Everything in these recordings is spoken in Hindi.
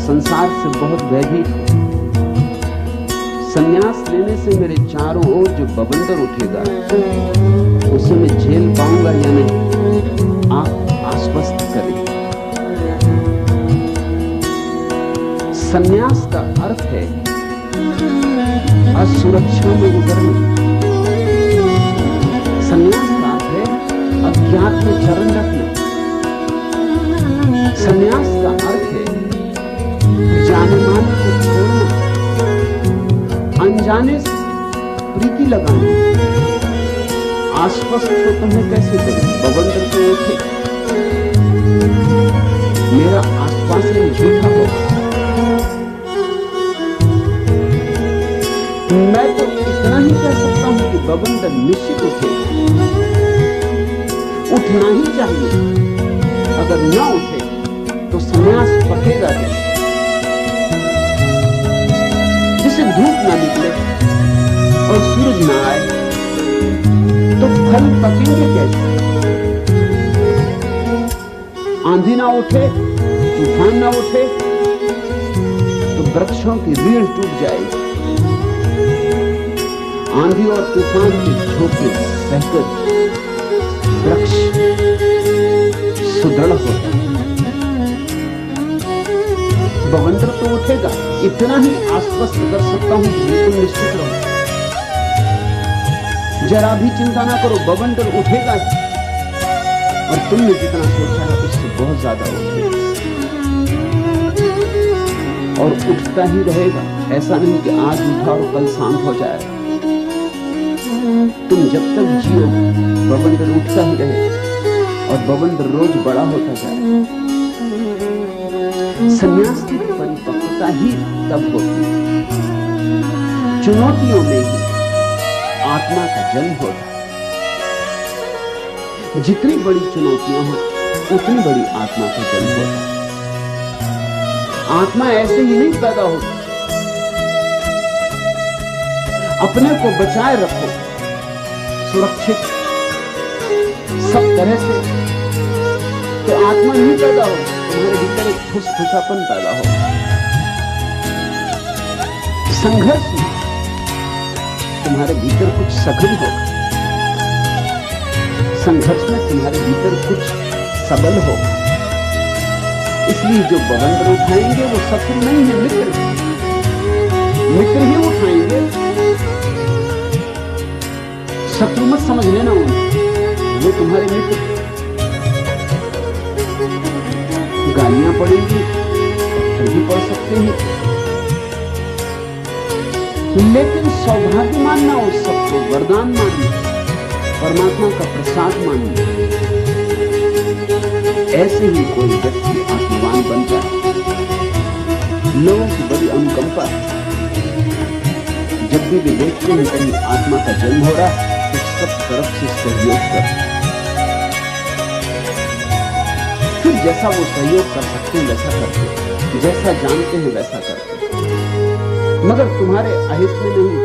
संसार से बहुत भयभीत हूं। संन्यास लेने से मेरे चारों ओर जो बवंडर उठेगा उसे मैं झेल पाऊंगा या नहीं, आप आश्वस्त करें। संन्यास का अर्थ है असुरक्षा में उतरना। संन्यास का अर्थ है अज्ञात में चरण रखना। संन्यास का अर्थ है जाने माने को छोड़ना, अनजाने से प्रीति लगाना। आश्वस्त तो तुम्हें कैसे करूं, बवंडर तो उठे, मेरा आश्वासन झूठा होगा। मैं तो इतना ही कह सकता हूं कि बवंडर निश्चित उठेगा, उठना ही चाहिए। अगर न उठे तो संन्यास पकेगा कैसे? जिसे धूप ना निकले और सूरज ना आए तो फल पकेंगे कैसे? आंधी ना उठे, तूफान ना उठे तो वृक्षों की रीढ़ टूट जाएगी। आंधी और तूफान के झोंके सहकर वृक्ष सुदृढ़ होता है। बवंडर तो उठेगा, इतना ही आश्वस्त कर सकता हूं कि तुम निश्चित रहो, जरा भी चिंता ना करो, बवंडर उठेगा और तुमने जितना सोचा है उससे बहुत ज्यादा उठेगा और उठता ही रहेगा। ऐसा नहीं कि आज उठा और कल शांत हो जाएगा। तुम जब तक जियो बवंडर उठता ही रहेगा और बवंडर रोज बड़ा होता जाएगा। संन्यास की परिपक्वता ही तब होती है, चुनौतियों में ही आत्मा का जन्म होता है। जितनी बड़ी चुनौतियां हो उतनी बड़ी आत्मा का जन्म होता है। आत्मा ऐसे ही नहीं पैदा होती। अपने को बचाए रखो, सुरक्षित सब तरह से, तो आत्मा नहीं पैदा हो, तुम्हारे भीतर एक फुसफुसापन पैदा हो। संघर्ष में तुम्हारे भीतर कुछ सघन होगा, संघर्ष में तुम्हारे भीतर कुछ सबल होगा। इसलिए जो बवंडर उठाएंगे वो शत्रु नहीं है, मित्र। मित्र ही उठाएंगे, शत्रु मत समझ लेना उन्हें, वो तुम्हारे मित्र। गालियां पड़ेंगी, पत्थर भी पड़ सकते हैं, लेकिन सौभाग्य मानना उस सबको, वरदान मानना, परमात्मा का प्रसाद मानना। ऐसे ही कोई व्यक्ति आत्मवान बनता है। लोगों की बड़ी अनुकंपा है। जब भी वे देखते हैं कहीं आत्मा का जन्म हो रहा है तो सब तरफ से सहयोग करते हैं। फिर जैसा वो सहयोग कर सकते हैं वैसा करते हैं, जैसा जानते हैं वैसा करते हैं, मगर तुम्हारे अहित में नहीं।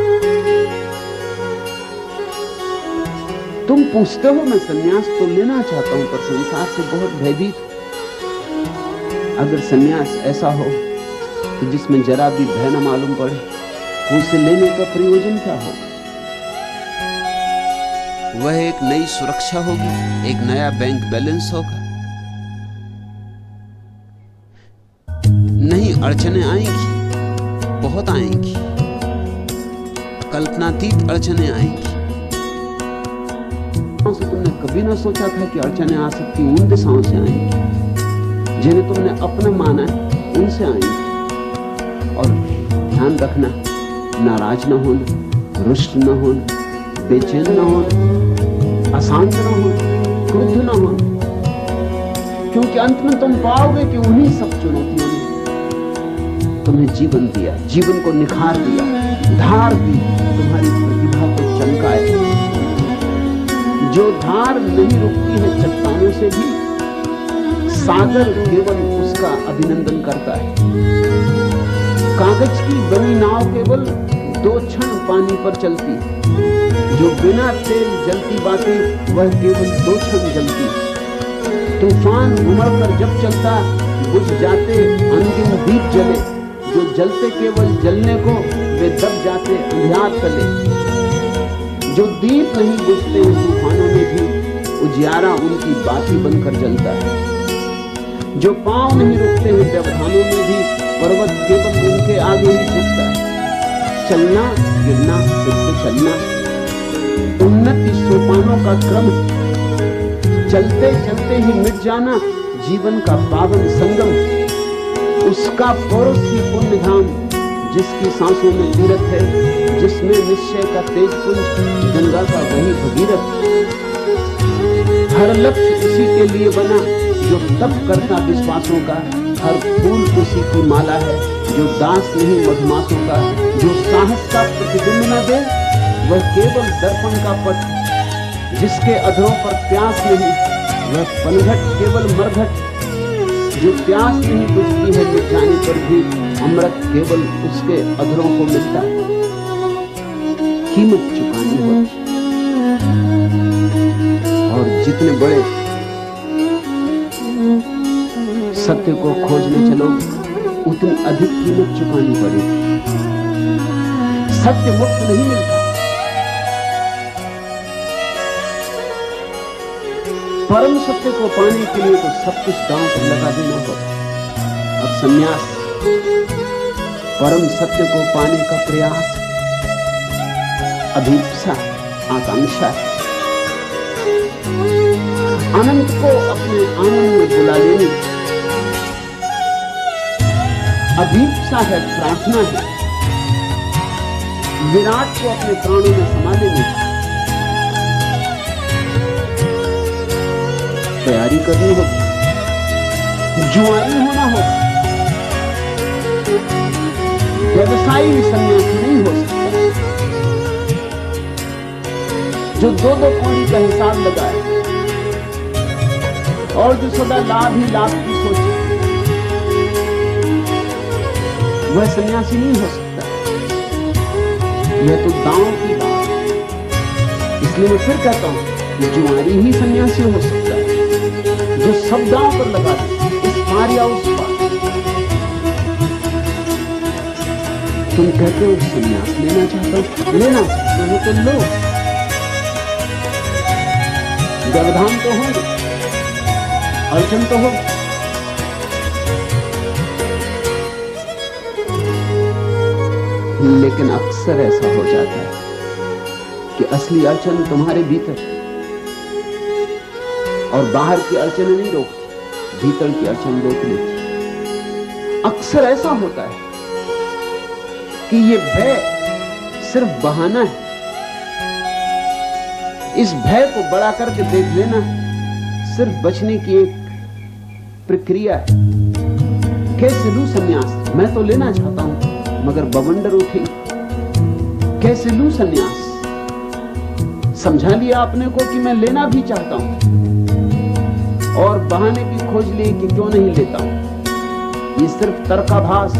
तुम पूछते हो मैं संन्यास तो लेना चाहता हूं पर संसार से बहुत भयभीत हूं। अगर संन्यास ऐसा हो कि जिसमें जरा भी भय न मालूम पड़े तो उसे लेने का प्रयोजन क्या होगा? वह एक नई सुरक्षा होगी, एक नया बैंक बैलेंस होगा। नहीं, अड़चने आएंगी, बहुत आएंगी, कल्पनातीत अड़चने आएंगी। से तुमने कभी ना सोचा था कि अड़चने आ सकती, उन दिशाओं से आएंगी जिन्हें तुमने अपना माना है, उनसे आएंगी। और ध्यान रखना, नाराज ना होना, रुष्ट ना होना, बेचैन ना होना, अशांत ना होना, क्रुद्ध ना होना, क्योंकि अंत में तुम पाओगे कि उन्हीं सब चुनौतियों ने तुम्हें जीवन दिया, जीवन को निखार दिया, धार दी, तुम्हारी प्रतिभा को चमकाए। जो धार नहीं रुकती है चट्टानों से भी, सागर केवल उसका अभिनंदन करता है। कागज की बनी नाव केवल 2 क्षण पानी पर चलती है, जो बिना तेल जलती बातें वह केवल 2 क्षण जलती है। तूफान उमड़ कर जब चलता बुझ जाते अंतिम दीप जले, जो जलते केवल जलने को वे दब जाते अंधियार तले। जो दीप नहीं बुझते हैं तूफानों में भी, उजियारा उनकी बाती बनकर जलता है। जो पांव नहीं रुकते हैं व्यवधानों में भी, पर्वत केवल उनके आगे ही झुकता है। चलना गिरना फिर से चलना, उन्नति सोपानों का क्रम। चलते चलते ही मिट जाना जीवन का पावन संगम। उसका पड़ोसी पुण्य धाम, जिसकी सांसों में तीरथ है, जिसमें निश्चय का तेज पुंज, गंगा का वही भगीरथ। हर लक्ष्य उसी के लिए बना, जो तप करता विश्वासों का। हर फूल उसी की माला है, जो दास नहीं मधुमासों का। जो साहस का प्रतिबिंब न दे, वह केवल दर्पण का पट। जिसके अधरों पर प्यास नहीं, वह पनघट केवल मरघट। जो प्यास नहीं बुझती है मिट जाने पर भी, अमृत केवल उसके अधरों को मिलता है। कीमत चुकानी होती, और जितने बड़े सत्य को खोजने चलोगे, उतनी अधिक कीमत चुकानी पड़ेगी। सत्य मुफ्त नहीं मिलता। परम सत्य को पाने के लिए तो सब कुछ दांव पर लगा देना होगा। अब संन्यास परम सत्य को पाने का प्रयास, अभिप्सा, आकांक्षा है। अनंत को अपने आनंद में बुला लेने, अभिप्सा है, प्रार्थना है। विराट को अपने प्राणों में समा लेने, तैयारी करनी होगी, जुआरी होना होगा। व्यवसायी सन्यासी नहीं हो सकता जो दो दो कौड़ी का हिसाब लगाए और जो सदा लाभ ही लाभ की सोचे, वह सन्यासी नहीं हो सकता। यह तो दांव की बात है। इसलिए मैं फिर कहता हूं कि जुआरी ही सन्यासी हो सकता है, जो सब दांव पर लगा दे, इस पार या उस पार। तुम कहते हो सन्यास लेना चाहता हूं, लेना चाहते हो तो लो। व्यवधान तो होंगे, अड़चन तो होगी, लेकिन अक्सर ऐसा हो जाता है कि असली अड़चन तुम्हारे भीतर है, और बाहर की अड़चन नहीं रोकती, भीतर की अड़चन रोक लेती। अक्सर ऐसा होता है कि ये भय सिर्फ बहाना है। इस भय को बड़ा करके देख लेना सिर्फ बचने की एक प्रक्रिया है। कैसे लूं संन्यास? मैं तो लेना चाहता हूं, मगर बवंडर उठी। कैसे लूं संन्यास? समझा लिया अपने को कि मैं लेना भी चाहता हूं, और बहाने भी खोज लिए कि क्यों नहीं लेता हूं। ये सिर्फ तर्काभास।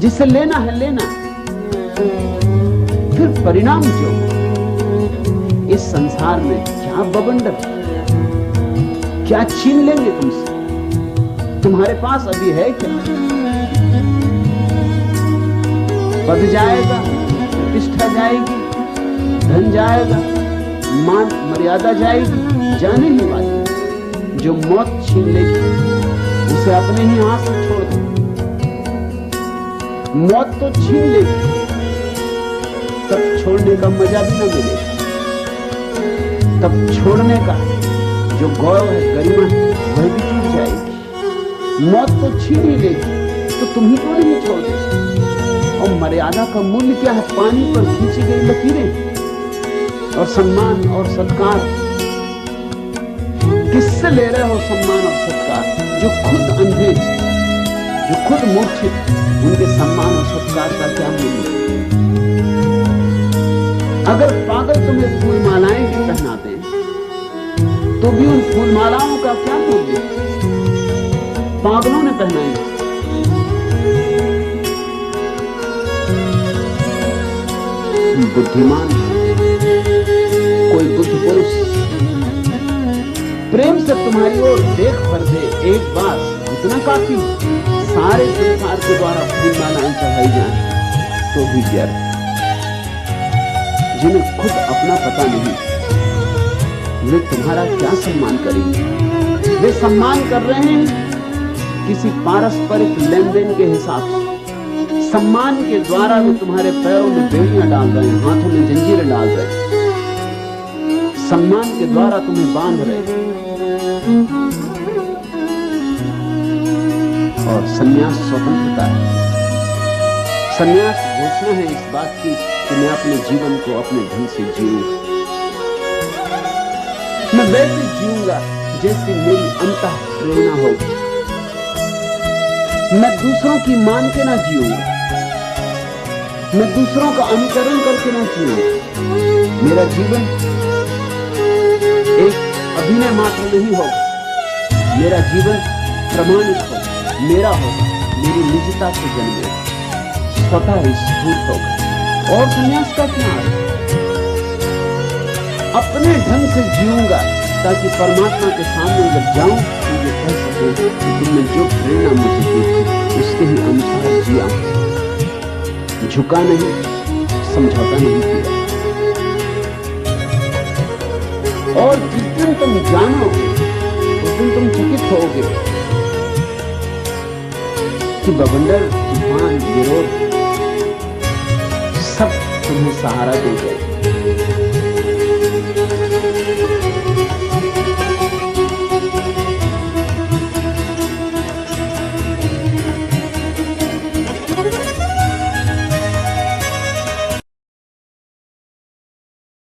जिसे लेना है लेना, फिर परिणाम जो इस संसार में क्या बवंडर, क्या छीन लेंगे तुमसे? तुम्हारे पास अभी है क्या? पद जाएगा, प्रतिष्ठा जाएगी, धन जाएगा, मान मर्यादा जाएगी, जाने ही वाली। जो मौत छीन लेगी उसे अपने ही हाथ से छोड़ दो। मौत तो छीन लेगी, तब छोड़ने का मजा भी न मिलेगा। तब छोड़ने का जो गौरव है, गरिमा है, वह भी टूट जाएगी। मौत तो छीन ही लेगी, तो तुम ही क्यों नहीं छोड़ दे? और मर्यादा का मूल्य क्या है? पानी पर खींची गई लकीरें। और सम्मान और सत्कार, किससे ले रहे हो सम्मान और सत्कार? जो खुद अंधे, जो खुद मूर्छित, उनके सम्मान और सत्कार का क्या मूल्य? अगर पागल तुम्हें फूल मालाएं भी पहनाते हैं, तो भी उन फूल मालाओं का क्या मूल्य? पागलों ने पहनाई। बुद्धिमान कोई बुद्ध पुरुष प्रेम से तुम्हारी ओर देख भर दे एक बार, इतना काफी। सारे संसार के द्वारा फूल मालाएं चढ़ाई जाए तो भी व्यर्थ। जिन्हें खुद अपना पता नहीं, वे तुम्हारा क्या सम्मान करेंगे? वे सम्मान कर रहे हैं किसी पारस्परिक लेन देन के हिसाब से। सम्मान के द्वारा वे तुम्हारे पैरों में बेड़ियां डाल रहे हैं, हाथों में जंजीरें डाल रहे हैं। सम्मान के द्वारा तुम्हें बांध रहे हैं। और संन्यास स्वतंत्रता है। संन्यास घोषणा है इस बात की कि मैं अपने जीवन को अपने ढंग से जीऊंगा। मैं वैसे जीऊंगा जैसी मेरी अंतः प्रेरणा होगी। मैं दूसरों की मान के ना जीऊंगा, मैं दूसरों का अनुकरण करके ना जीऊंगा। मेरा जीवन एक अभिनय मात्र नहीं होगा, मेरा जीवन प्रमाणित होगा, मेरा होगा, मेरी निजता से जन्मे, स्वतः स्फूर्त होगा। और संन्यास का क्या अर्थ? अपने ढंग से जीऊंगा ताकि परमात्मा के सामने जब जाऊं तो ये कह सकूं कि तुमने जो प्रेरणा मुझे दी थी उसके ही अनुसार जिया, झुका नहीं, समझौता नहीं किया। और जिस दिन तुम जानोगे उस दिन तुम चकित होगे कि बवंडर, तूफान, विरोध सब तुम्हें सहारा दे गए।